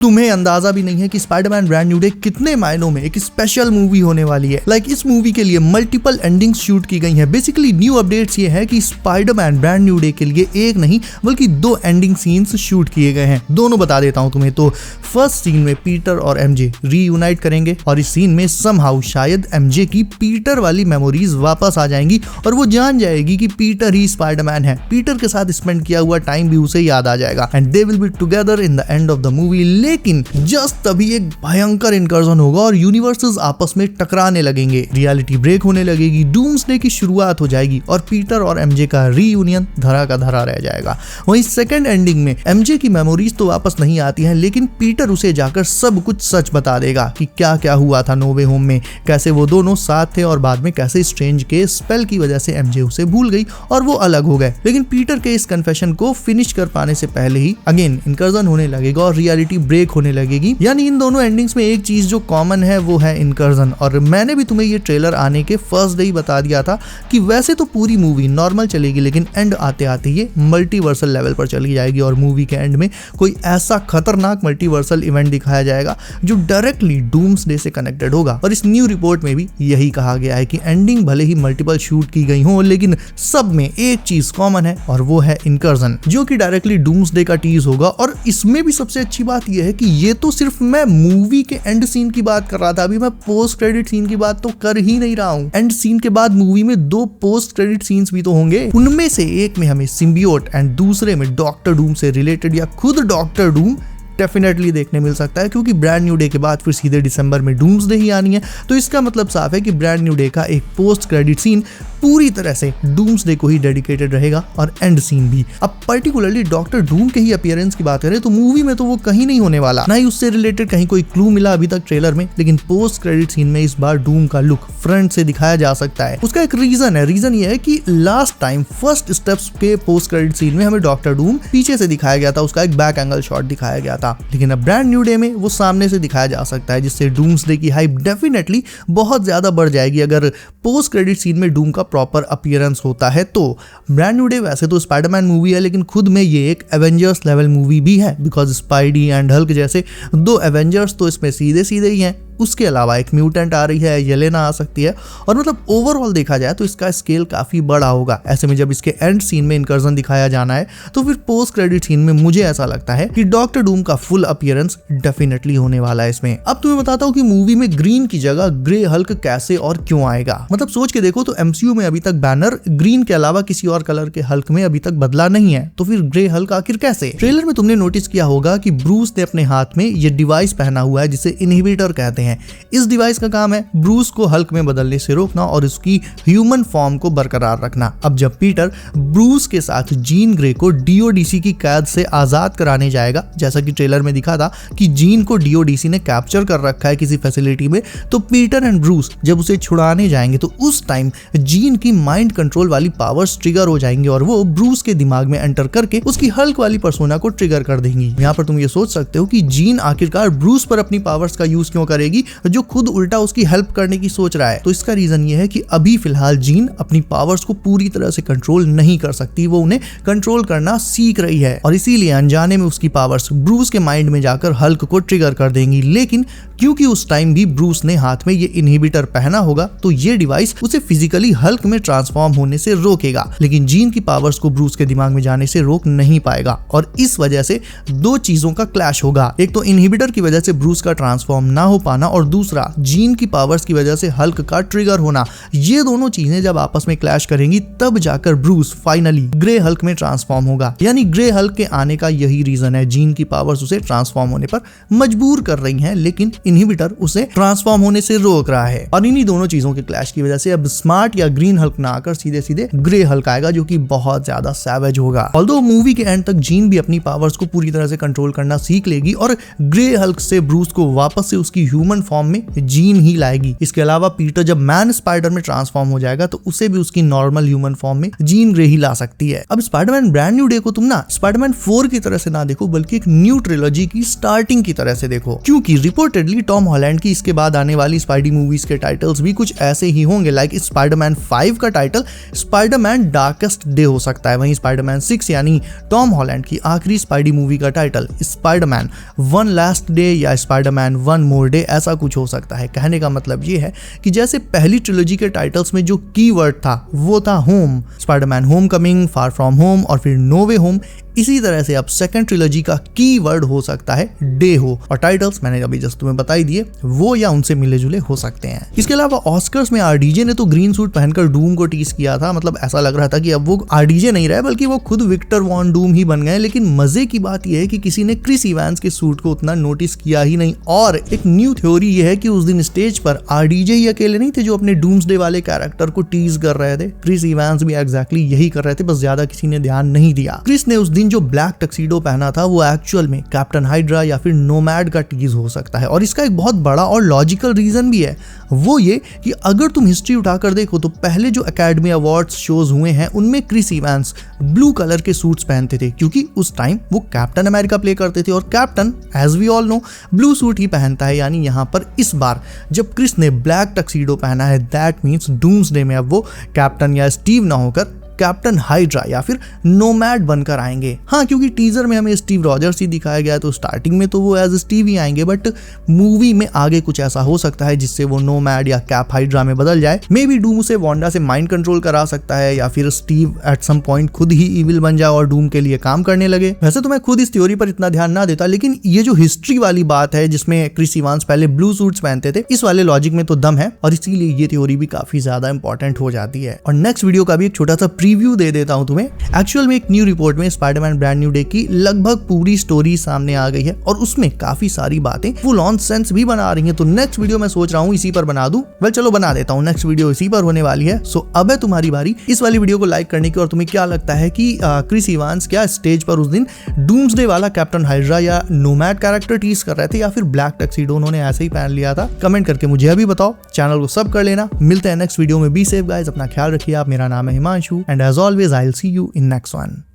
तुम्हें अंदाजा भी नहीं है कि स्पाइडरमैन ब्रांड न्यू डे कितने मायनों में एक स्पेशल मूवी होने वाली है। इस मूवी के लिए मल्टीपल एंडिंग्स शूट की गई हैं। बेसिकली न्यू अपडेट्स ये है कि स्पाइडरमैन ब्रांड न्यू डे के लिए एक नहीं बल्कि 2 एंडिंग सीन्स शूट किए गए हैं। दोनों बता देता हूं तुम्हें। तो फर्स्ट सीन में पीटर और एमजे रीयूनाइट करेंगे और इस सीन में समहाउ शायद एमजे की पीटर वाली मेमोरीज वापस आ जाएंगी और वो जान जाएगी कि पीटर ही स्पाइडरमैन है। पीटर के साथ स्पेंड किया हुआ टाइम भी उसे याद आ जाएगा and they will be together in the end of the movie. लेकिन जस्ट तभी एक भयंकर इनकर्जन होगा और यूनिवर्सेस आपस में टकराने लगेंगे, रियलिटी ब्रेक होने लगेगी, डूम्सडे की शुरुआत हो जाएगी और पीटर और एमजे का रीयूनियन धरा का धरा रह जाएगा। वहीं सेकंड एंडिंग में एमजे की मेमोरीज तो वापस नहीं आती हैं, लेकिन पीटर उसे जाकर सब कुछ सच बता देगा कि क्या क्या हुआ था नो वे होम में, कैसे वो दोनों साथ थे और बाद में कैसे स्ट्रेंज के स्पेल की वजह से एमजे उसे भूल गई और वो अलग हो गए। लेकिन पीटर के इस कन्फेशन को फिनिश कर पाने से पहले ही अगेन इनकर्जन होने लगेगा और रियलिटी ब्रेक होने लगेगी। यानी इन दोनों एंडिंग्स में एक चीज जो कॉमन है वो है इनकर्जन। और मैंने भी तुम्हें ये ट्रेलर आने के फर्स्ट डे ही बता दिया था कि वैसे तो पूरी मूवी नॉर्मल चलेगी, लेकिन एंड आते आते ये मल्टीवर्सल लेवल पर चली जाएगी और मूवी के एंड में कोई ऐसा खतरनाक मल्टीवर्सल इवेंट दिखाया जाएगा जो डायरेक्टली डूम्सडे से कनेक्टेड होगा। और इस न्यू रिपोर्ट में भी यही कहा गया है कि एंडिंग भले ही मल्टीपल शूट की गई हो, लेकिन सब में एक चीज कॉमन है और वो है इनकर्जन, जो कि डायरेक्टली डूम्सडे का टीज होगा। और इसमें भी सबसे अच्छी बात यह है कि ये तो सिर्फ मैं मूवी के एंड सीन की बात कर रहा था, अभी मैं पोस्ट क्रेडिट सीन की बात तो कर ही नहीं रहा हूँ। एंड सीन के बाद मूवी में 2 पोस्ट क्रेडिट सीन्स भी तो होंगे। उनमें से एक में हमें सिम्बियोट एंड दूसरे में डॉक्टर डूम से रिलेटेड या खुद डॉक्टर डूम डेफिनेटली देखने मिल सकता है, क्योंकि ब्रांड न्यू डे के बाद फिर सीधे दिसंबर में डूम्सडे ही आनी है। तो इसका मतलब साफ है कि ब्रांड न्यू डे का एक पोस्ट क्रेडिट सीन पूरी तरह से डूम्सडे को ही डेडिकेटेड रहेगा और एंड सीन भी। अब पर्टिकुलरली डॉक्टर डूम के ही अपीयरेंस की बात करें तो मूवी में तो वो कहीं नहीं होने वाला, ना ही उससे रिलेटेड कहीं कोई क्लू मिला अभी तक ट्रेलर में। लेकिन पोस्ट क्रेडिट सीन में इस बार डूम का लुक फ्रंट से दिखाया जा सकता है। उसका एक रीजन है, रीजन ये है कि लास्ट टाइम फर्स्ट स्टेप्स के पोस्ट क्रेडिट सीन में हमें डॉक्टर डूम पीछे से दिखाया गया था, उसका एक बैक एंगल शॉट दिखाया गया था। लेकिन अब ब्रांड न्यू डे में वो सामने से दिखाया जा सकता है, जिससे डूम्सडे की हाइप डेफिनेटली बहुत ज्यादा बढ़ जाएगी अगर पोस्ट क्रेडिट सीन में डूम का प्रॉपर अपीयरेंस होता है तो। ब्रांड न्यू डे वैसे तो स्पाइडरमैन मूवी है, लेकिन खुद में ये एक एवेंजर्स लेवल मूवी भी है, बिकॉज स्पाइडी एंड हल्क जैसे 2 एवेंजर्स तो इसमें सीधे सीधे ही हैं। उसके अलावा एक म्यूटेंट आ रही है, येलेना आ सकती है, और मतलब ओवरऑल देखा जाए तो इसका स्केल काफी बड़ा होगा। ऐसे में जब इसके एंड सीन में इनकर्जन दिखाया जाना है तो फिर पोस्ट क्रेडिट सीन में मुझे ऐसा लगता है कि डॉक्टर डूम का फुल अपीयरेंस डेफिनेटली होने वाला है इसमें। अब तुम्हें बताता हूँ कि मूवी में ग्रीन की जगह ग्रे हल्क कैसे और क्यों आएगा। मतलब सोच के देखो तो एमसीयू में अभी तक बैनर ग्रीन के अलावा किसी और कलर के हल्क में अभी तक बदला नहीं है, तो फिर ग्रे हल्क आखिर कैसे। ट्रेलर में तुमने नोटिस किया होगा कि ब्रूस ने अपने हाथ में ये डिवाइस पहना हुआ है जिसे इनहिबिटर कहते हैं। इस डिवाइस का काम है ब्रूस को हल्क में बदलने से रोकना और उसकी ह्यूमन फॉर्म को बरकरार रखना। अब जब पीटर ब्रूस के साथ जीन ग्रे को डीओडीसी की कैद से आजाद कराने जाएगा, जैसा कि ट्रेलर में दिखा था कि जीन को डीओडीसी ने कैप्चर कर रखा है किसी फैसिलिटी में, तो पीटर एंड ब्रूस जब उसे छुड़ाने जाएंगे तो उस टाइम जीन की माइंड कंट्रोल वाली पावर्स ट्रिगर हो जाएंगी और वो ब्रूस के दिमाग में एंटर करके उसकी हल्क वाली पर्सोना को ट्रिगर कर देंगी। यहाँ पर तुम ये सोच सकते हो कि जीन आखिरकार ब्रूस पर अपनी पावर्स का यूज क्यों करेगी, जो खुद उल्टा उसकी हेल्प करने की सोच रहा है। तो इसका रीजन ये है कि अभी फिलहाल जीन अपनी पावर्स को पूरी तरह से कंट्रोल नहीं कर सकती, वो उन्हें कंट्रोल करना सीख रही है और इसीलिए अनजाने में उसकी पावर्स ब्रूस के माइंड में जाकर हल्क को ट्रिगर कर देंगी। लेकिन क्योंकि उस टाइम भी ब्रूस ने हाथ में ये इनहिबिटर पहना होगा तो ये डिवाइस उसे फिजिकली हल्क में ट्रांसफॉर्म होने से रोकेगा, लेकिन जीन की पावर्स को ब्रूस के दिमाग में जाने से रोक नहीं पाएगा। और इस वजह से 2 चीजों का क्लैश होगा, एक तो इनहिबिटर की वजह से ब्रूस का ट्रांसफॉर्म ना हो पाना और दूसरा जीन की पावर्स की वजह से हल्क का ट्रिगर होना। ये दोनों चीजें जब आपस में क्लैश करेंगी तब जाकर ब्रूस फाइनली ग्रे हल्क में ट्रांसफॉर्म होगा। यानी ग्रे हल्क के आने का यही रीजन है, जीन की पावर्स उसे ट्रांसफॉर्म होने पर मजबूर कर रही हैं, लेकिन इनहिबिटर उसे ट्रांसफॉर्म होने से रोक रहा है। और इन्हीं दोनों चीजों के क्लैश की वजह से अब स्मार्ट या ग्रीन हल्क ना आकर सीधे सीधे ग्रे हल्क आएगा, जो कि बहुत ज्यादा सैवेज होगा। ऑल्दो मूवी के एंड तक जीन भी अपनी पावर्स को पूरी तरह से कंट्रोल करना सीख लेगी और ग्रे हल्क से ब्रूस को वापस से उसकी ह्यूमन ह्यूमन फॉर्म में जीन ही लाएगी। इसके अलावा पीटर जब मैन स्पाइडर में ट्रांसफॉर्म हो जाएगा तो उसे भी उसकी नॉर्मल ह्यूमन फॉर्म में जीन ग्रे ही ला सकती है। अब स्पाइडरमैन ब्रांड न्यू डे को तुम ना स्पाइडरमैन 4 की तरह से ना देखो, बल्कि एक न्यू ट्रिलॉजी की स्टार्टिंग की तरह से देखो, क्योंकि रिपोर्टेडली टॉम हॉलैंड की इसके बाद आने वाली स्पाइडी मूवीज के टाइटल्स भी कुछ ऐसे ही होंगे। लाइक स्पाइडरमैन 5 का टाइटल स्पाइडरमैन डार्केस्ट डे हो सकता है, वहीं स्पाइडरमैन 6 यानी टॉम हॉलैंड की आखिरी स्पाइडी मूवी का title Spiderman one last day या स्पाइडरमैन वन मोर डे ऐसा कुछ हो सकता है। कहने का मतलब ये है कि जैसे पहली ट्रिलॉजी के टाइटल्स में जो कीवर्ड था वो था home, Spiderman home coming, far from home और फिर नो वे होम, इसी तरह से अब सेकंड ट्रिलॉजी का कीवर्ड हो सकता है डे हो, और टाइटल्स मैंने अभी जस्ट तुम्हें बता ही दिए वो या उनसे मिले जुले हो सकते हैं। इसके अलावा ऑस्कर्स में आरडीजे ने तो ग्रीन सूट पहनकर डूम को टीज किया था, मतलब ऐसा लग रहा था कि अब वो आरडीजे नहीं रहे बल्कि वो खुद विक्टर वॉन डूम ही बन गए। लेकिन मजे की बात यह है कि किसी ने क्रिस इवांस के सूट को उतना नोटिस किया ही नहीं। और एक न्यू थ्योरी ये है कि उस दिन स्टेज पर आरडीजे ही अकेले नहीं थे जो अपने डूम्सडे वाले कैरेक्टर को टीज कर रहे थे, क्रिस इवांस भी एग्जैक्टली यही कर रहे थे, बस ज्यादा किसी ने ध्यान नहीं दिया। क्रिस ने उस दिन जो ब्लैक टक्सीडो पहना था वो एक्चुअल में कैप्टन हाइड्रा या फिर नोमैड का टीज हो सकता है। और इसका एक बहुत बड़ा और लॉजिकल रीजन भी है, वो ये कि अगर तुम हिस्ट्री उठाकर देखो तो पहले जो एकेडमी अवार्ड्स शोज हुए हैं उनमें क्रिस इवांस ब्लू कलर के सूट्स पहनते थे, क्योंकि उस टाइम वो कैप्टन अमेरिका प्ले करते थे और captain as we all know blue suit ही पहनता है। यानी यहाँ पर इस बार जब क्रिस ने ब्लैक टक्सीडो पहना है दैट मीन्स डूम्सडे में अब वो कैप्टन या स्टीव ना होकर कैप्टन हाइड्रा या फिर नोमैड बनकर आएंगे। हाँ, क्योंकि टीजर में हमें स्टीव रॉजर्स ही दिखाया गया है तो स्टार्टिंग में तो वो एज स्टीव ही आएंगे, बट मूवी में आगे कुछ ऐसा हो सकता है जिससे वो नोमैड या कैप हाइड्रा में बदल जाए। मे बी डूम उसे वांडा से माइंड कंट्रोल करा सकता है या फिर स्टीव एट सम पॉइंट खुद ही इविल बन जाए और डूम के लिए काम करने लगे। वैसे तो मैं खुद इस थ्योरी पर इतना ध्यान ना देता, लेकिन ये जो हिस्ट्री वाली बात है जिसमें क्रिस इवांस पहले ब्लू सूट्स पहनते थे, इस वाले लॉजिक में तो दम है और इसीलिए ये थ्योरी भी काफी ज्यादा इंपॉर्टेंट हो जाती है। और नेक्स्ट वीडियो का भी एक छोटा सा प्रीव्यू दे देता हूं तुम्हें। एक्चुअल में एक न्यू रिपोर्ट में स्पाइडरमैन ब्रांड न्यू डे की लगभग पूरी स्टोरी सामने आ गई है और उसमें काफी सारी बातें फुल ऑन सेंस भी बना रही हैं। तो नेक्स्ट वीडियो मैं सोच रहा हूं इसी पर बना दूं। वेल चलो बना देता हूं, नेक्स्ट वीडियो इसी पर होने वाली है। सो अब है तुम्हारी बारी इस वाली वीडियो को लाइक करने की। और तुम्हें क्या लगता है कि क्रिस इवांस क्या स्टेज पर उस दिन डूम्सडे वाला कैप्टन हाइड्रा या नोमैड कैरेक्टर टीज कर रहे थे या फिर ब्लैक टक्सीडो उन्होंने ऐसे ही पहन लिया था? कमेंट करके मुझे अभी बताओ। चैनल को सब कर लेना। मिलते हैं नेक्स्ट वीडियो में। बी सेफ गाइस, अपना ख्याल रखिए आप। मेरा नाम है Himanshu and as always I will see you in next one.